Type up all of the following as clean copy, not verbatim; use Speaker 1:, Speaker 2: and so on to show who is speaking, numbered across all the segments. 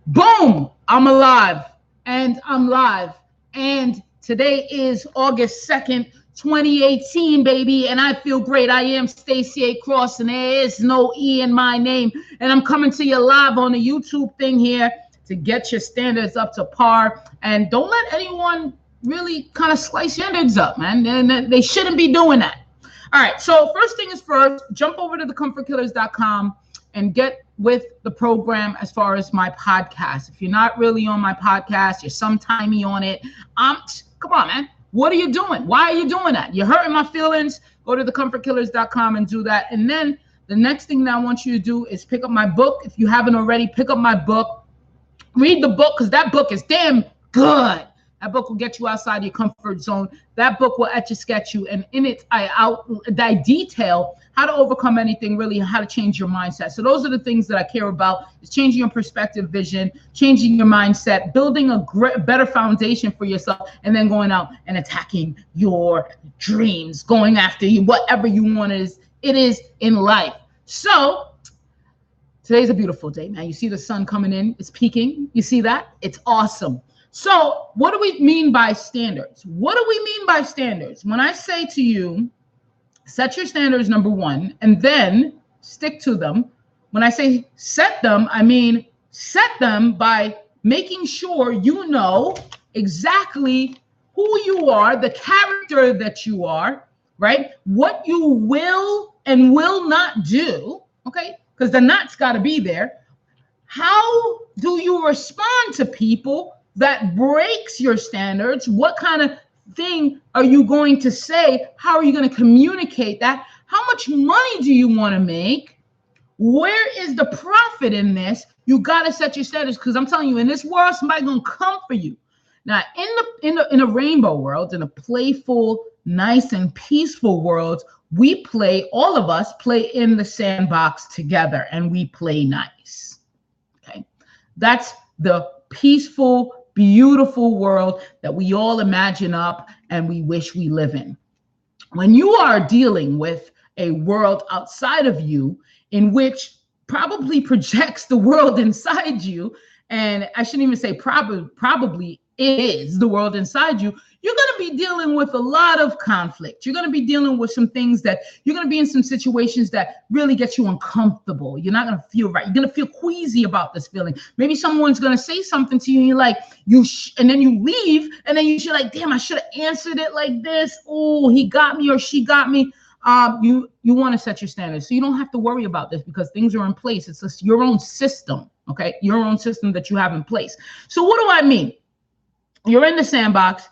Speaker 1: Boom! I'm alive and I'm live. And today is August 2nd, 2018, baby. And I feel great. I am Stacey A. Cross, and there is no E in my name. And I'm coming to you live on the YouTube thing here to get your standards up to par. And don't let anyone really kind of slice your standards up, man. And they shouldn't be doing that. All right. So, first thing is first, jump over to thecomfortkillers.com and get with the program as far as my podcast. If you're not really on my podcast, you're sometimey on it. Come on, man. What are you doing? Why are you doing that? You're hurting my feelings. Go to thecomfortkillers.com and do that. And then the next thing that I want you to do is pick up my book. If you haven't already, pick up my book. Read the book, because that book is damn good. That book will get you outside your comfort zone. That book will etch a sketch you. And in it, I detail how to overcome anything, really, how to change your mindset. So those are the things that I care about, is changing your perspective, vision, changing your mindset, building a better foundation for yourself, and then going out and attacking your dreams, going after you, whatever you want it is in life. So today's a beautiful day, man. You see the sun coming in, it's peaking. You see that? It's awesome. So what do we mean by standards? What do we mean by standards? When I say to you, set your standards, number one, and then stick to them. When I say set them, I mean set them by making sure you know exactly who you are, the character that you are, right? What you will and will not do, okay? Because the not's got to be there. How do you respond to people that breaks your standards? What kind of thing are you going to say? How are you going to communicate that? How much money do you want to make? Where is the profit in this? You got to set your standards, because I'm telling you, in this world, somebody's going to come for you. Now, in a rainbow world, in a playful, nice, and peaceful world, we play, all of us play in the sandbox together, and we play nice. Okay, that's the peaceful, beautiful world that we all imagine up and we wish we live in. When you are dealing with a world outside of you, in which probably projects the world inside you, and I shouldn't even say probably is the world inside you, you're going to be dealing with a lot of conflict. You're going to be dealing with some things that you're going to be in some situations that really get you uncomfortable. You're not going to feel right. You're going to feel queasy about this feeling. Maybe someone's going to say something to you and you're like, and then you leave, and then you're like, damn, I should have answered it like this. Oh, he got me or she got me. You want to set your standards. So you don't have to worry about this, because things are in place. It's just your own system, okay? Your own system that you have in place. So what do I mean? You're in the sandbox.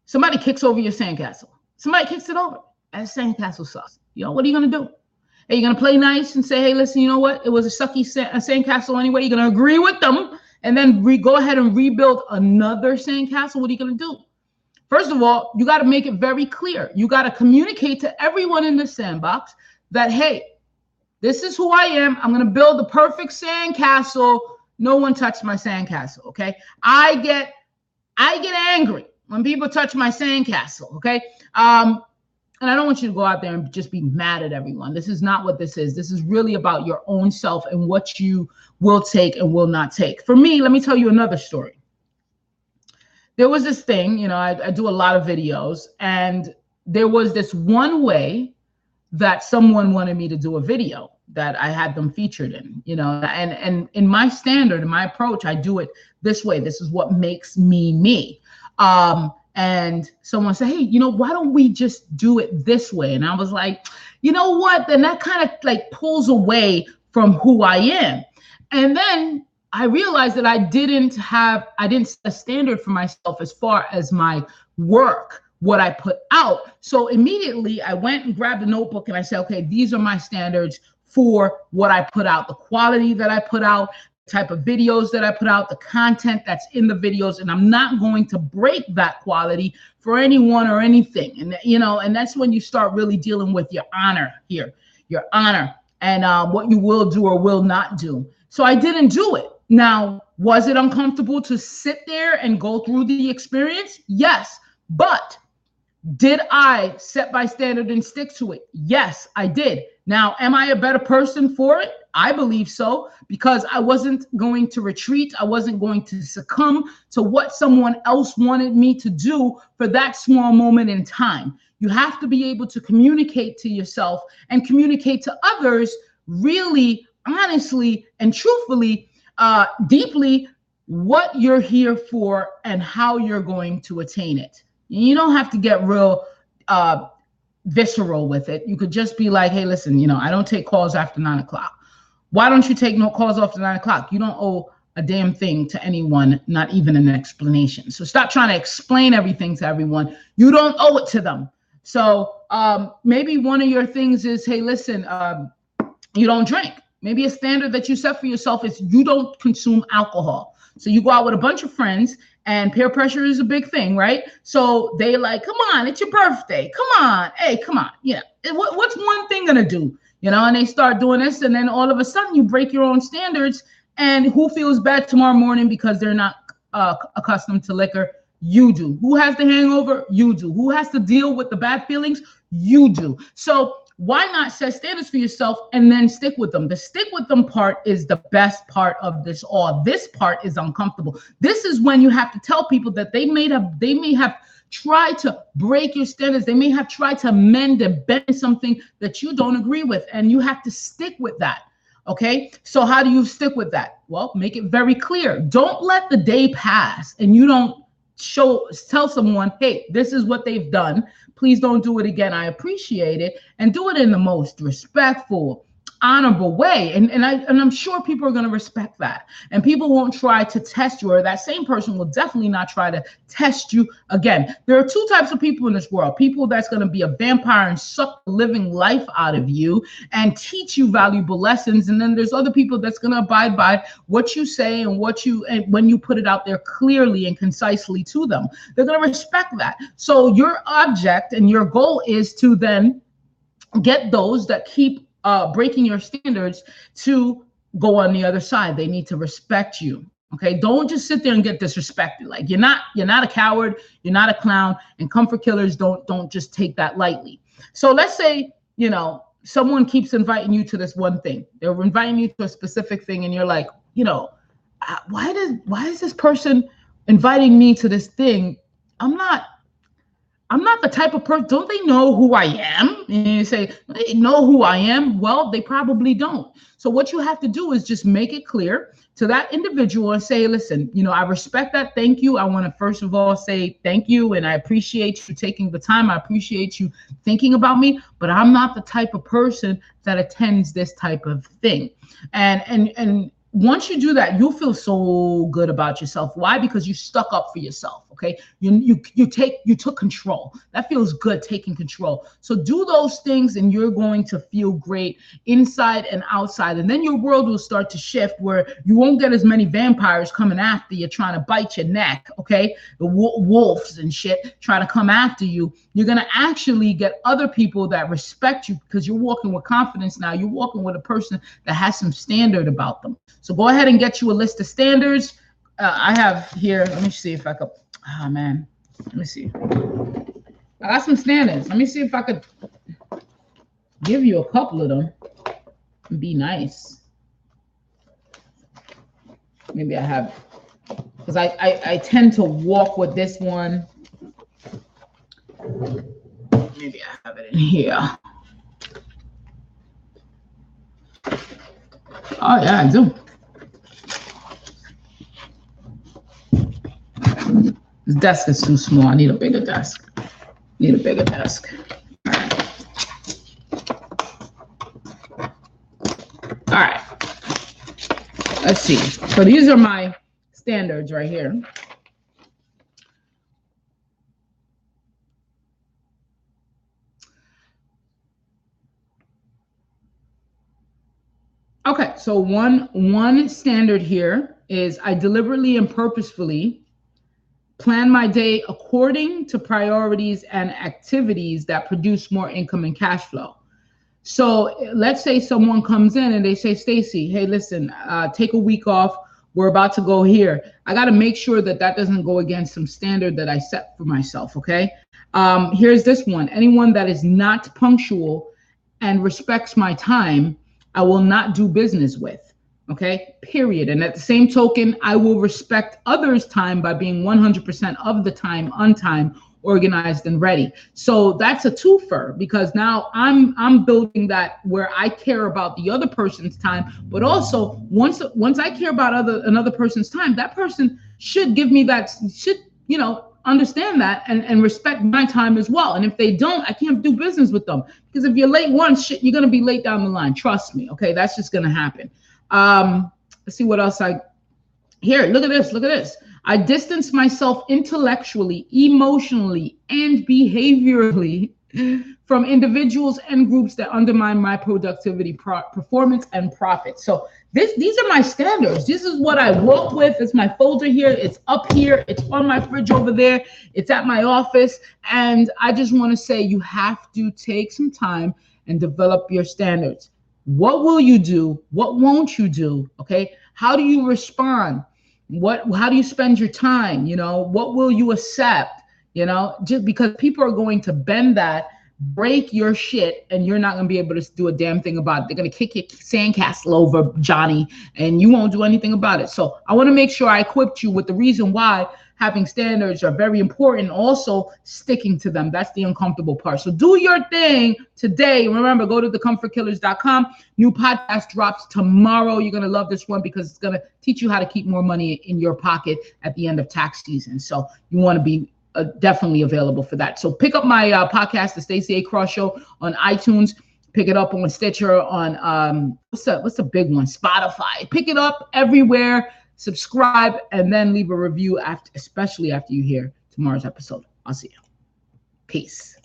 Speaker 1: Somebody kicks over your sandcastle. Somebody kicks it over. That sandcastle sucks. You know, what are you going to do? Are you going to play nice and say, hey, listen, you know what? It was a sucky sandcastle anyway. You're going to agree with them and then go ahead and rebuild another sandcastle. What are you going to do? First of all, you got to make it very clear. You got to communicate to everyone in the sandbox that, hey, this is who I am. I'm going to build the perfect sandcastle. No one touched my sandcastle, okay? I get angry when people touch my sandcastle, okay? And I don't want you to go out there and just be mad at everyone. This is not what this is. This is really about your own self and what you will take and will not take. For me, let me tell you another story. There was this thing, you know, I do a lot of videos, and there was this one way that someone wanted me to do a video that I had them featured in, you know, and in my standard, in my approach, I do it this way. This is what makes me me. And someone said, hey, you know, why don't we just do it this way? And I was like, you know what? Then that kind of like pulls away from who I am. And then I realized that I didn't set a standard for myself as far as my work, what I put out. So immediately I went and grabbed a notebook and I said, okay, these are my standards for what I put out, the quality that I put out, type of videos that I put out, the content that's in the videos, and I'm not going to break that quality for anyone or anything. And you know, and that's when you start really dealing with your honor here, your honor, and what you will do or will not do. So I didn't do it. Now, was it uncomfortable to sit there and go through the experience? Yes, but did I set my standard and stick to it? Yes, I did. Now, am I a better person for it? I believe so, because I wasn't going to retreat. I wasn't going to succumb to what someone else wanted me to do for that small moment in time. You have to be able to communicate to yourself and communicate to others really honestly and truthfully, deeply, what you're here for and how you're going to attain it. You don't have to get real visceral with it. You could just be like, hey, listen, I don't take calls after 9 o'clock. Why don't you take no calls after 9 o'clock? You don't owe a damn thing to anyone, not even an explanation. So stop trying to explain everything to everyone. You don't owe it to them. So maybe one of your things is, hey, listen, you don't drink. Maybe a standard that you set for yourself is you don't consume alcohol. So you go out with a bunch of friends, and peer pressure is a big thing, right? So they like, come on, it's your birthday. Come on. Hey, come on. What's one thing gonna do? And they start doing this, and then all of a sudden you break your own standards. And who feels bad tomorrow morning because they're not accustomed to liquor? You do. Who has the hangover? You do. Who has to deal with the bad feelings? You do. So why not set standards for yourself and then stick with them? The stick with them part is the best part of this all. This part is uncomfortable. This is when you have to tell people that they may have tried to break your standards. They may have tried to mend and bend something that you don't agree with, and you have to stick with that. Okay, so how do you stick with that? Well, make it very clear. Don't let the day pass and you don't tell someone, hey, this is what they've done. Please don't do it again. I appreciate it. And do it in the most respectful, honorable way. And I'm sure people are going to respect that. And people won't try to test you, or that same person will definitely not try to test you again. There are two types of people in this world. People that's going to be a vampire and suck the living life out of you and teach you valuable lessons. And then there's other people that's going to abide by what you say and when you put it out there clearly and concisely to them. They're going to respect that. So your object and your goal is to then get those that keep breaking your standards to go on the other side. They need to respect you. Okay, don't just sit there and get disrespected. Like you're not a coward, you're not a clown, and comfort killers don't just take that lightly. So let's say someone keeps inviting you to this one thing. They're inviting you to a specific thing, and you're like, why is this person inviting me to this thing? I'm not the type of person. Don't they know who I am? And you say, they know who I am. Well, they probably don't. So what you have to do is just make it clear to that individual and say, listen, I respect that. Thank you. I want to first of all say thank you. And I appreciate you taking the time. I appreciate you thinking about me, but I'm not the type of person that attends this type of thing. And once you do that, you'll feel so good about yourself. Why? Because you stuck up for yourself. Okay. You took control. That feels good, taking control. So do those things and you're going to feel great inside and outside. And then your world will start to shift where you won't get as many vampires coming after you, trying to bite your neck. Okay. The wolves and shit trying to come after you. You're going to actually get other people that respect you because you're walking with confidence now. You're walking with a person that has some standard about them. So go ahead and get you a list of standards. I have here, let me see if I could, let me see. I got some standards. Let me see if I could give you a couple of them and be nice. Maybe I have, because I tend to walk with this one. Maybe I have it in here. Oh yeah, I do. This desk is too small. I need a bigger desk. All right. Let's see. So these are my standards right here. Okay, so one standard here is I deliberately and purposefully plan my day according to priorities and activities that produce more income and cash flow. So let's say someone comes in and they say, Stacy, hey, listen, take a week off. We're about to go here. I got to make sure that doesn't go against some standard that I set for myself, okay? Here's this one. Anyone that is not punctual and respects my time, I will not do business with. Okay, period. And at the same token, I will respect others' time by being 100% of the time on time, organized and ready. So that's a twofer, because now I'm building that where I care about the other person's time, but also once I care about another person's time, that person should give me that, should, you know, understand that and respect my time as well. And if they don't, I can't do business with them, because if you're late once, shit, you're gonna be late down the line. Trust me. Okay, that's just gonna happen. Let's see what else here. Look at this. Look at this. I distance myself intellectually, emotionally, and behaviorally from individuals and groups that undermine my productivity, performance, and profit. So these are my standards. This is what I work with. It's my folder here. It's up here. It's on my fridge over there. It's at my office. And I just want to say, you have to take some time and develop your standards. What will you do? What won't you do? Okay. How do you respond? How do you spend your time? You know, what will you accept? You know, just because people are going to bend that, break your shit, and you're not going to be able to do a damn thing about it. They're going to kick your sandcastle over, Johnny, and you won't do anything about it. So I want to make sure I equipped you with the reason why having standards are very important. Also sticking to them. That's the uncomfortable part. So do your thing today. Remember, go to thecomfortkillers.com. New podcast drops tomorrow. You're going to love this one because it's going to teach you how to keep more money in your pocket at the end of tax season. So you want to be definitely available for that. So pick up my podcast, The Stacey A. Cross Show, on iTunes. Pick it up on Stitcher, on what's the big one? Spotify. Pick it up everywhere. Subscribe, and then leave a review, especially after you hear tomorrow's episode. I'll see you. Peace.